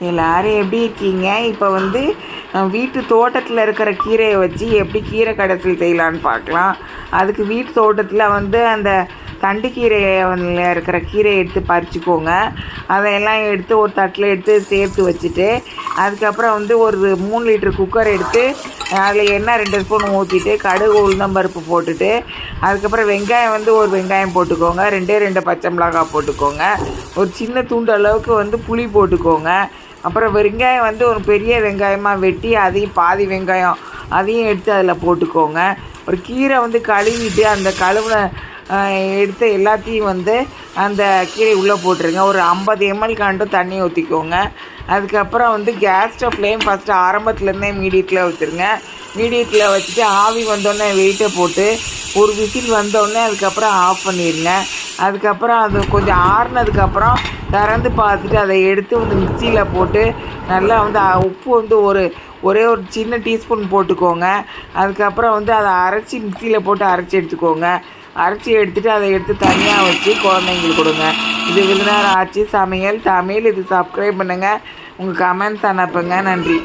எல்லாரும் எப்படி இருக்கீங்க? இப்போ வந்து வீட்டு தோட்டத்தில் இருக்கிற கீரையை வச்சு எப்படி கீரை கடைசல் செய்யலான்னு பார்க்கலாம். அதுக்கு வீட்டு தோட்டத்தில் வந்து அந்த தண்டு கீரையில் இருக்கிற கீரையை எடுத்து பறிச்சுக்கோங்க. அதையெல்லாம் எடுத்து ஒரு தட்டில் எடுத்து சேர்த்து வச்சுட்டு, அதுக்கப்புறம் வந்து ஒரு 3 லிட்டர் குக்கர் எடுத்து அதில் எண்ணெய் 2 ஸ்பூன் ஊற்றிட்டு, கடுகு உளுந்தம்பருப்பு போட்டுட்டு, அதுக்கப்புறம் வெங்காயம் வந்து ஒரு வெங்காயம் போட்டுக்கோங்க, 2 பச்சை மிளகாய் போட்டுக்கோங்க, ஒரு சின்ன துண்டு அளவுக்கு வந்து புளி போட்டுக்கோங்க. அப்புறம் வெங்காயம் வந்து ஒரு பெரிய வெங்காயமாக வெட்டி அதையும் பாதி வெங்காயம் அதையும் எடுத்து அதில் போட்டுக்கோங்க. ஒரு கீரை வந்து கழுவிட்டு அந்த கழுவின எடுத்து எல்லாத்தையும் வந்து அந்த கீரை உள்ளே போட்டுருங்க. ஒரு 50 ml கண்டு தண்ணி ஊற்றிக்கோங்க. அதுக்கப்புறம் வந்து கேஸ் ஸ்டவ் ஃப்ளேம் ஃபஸ்ட்டு ஆரம்பத்துலேருந்தே மீடியத்தில் வச்சுருங்க. மீடியத்தில் வச்சுட்டு ஆவி வந்தோடனே வெயிட்டை போட்டு ஒரு விசில் வந்தோடனே அதுக்கப்புறம் ஆஃப் பண்ணிடுங்க. அதுக்கப்புறம் அது கொஞ்சம் ஆறுனதுக்கப்புறம் திறந்து பார்த்துட்டு அதை எடுத்து வந்து மிக்சியில் போட்டு நல்லா வந்து உப்பு வந்து ஒரே ஒரு சின்ன டீஸ்பூன் போட்டுக்கோங்க. அதுக்கப்புறம் வந்து அதை அரைச்சி மிக்சியில் போட்டு அரைச்சி எடுத்துக்கோங்க. அரைச்சி எடுத்துகிட்டு அதை எடுத்து தனியாக வச்சு குழந்தைங்களுக்கு கொடுங்க. இது விருதுநகர் ஆச்சி சமையல் தமிழ். இது சப்ஸ்கிரைப் பண்ணுங்கள். உங்கள் கமெண்ட்ஸ் அனுப்புங்க. நன்றி.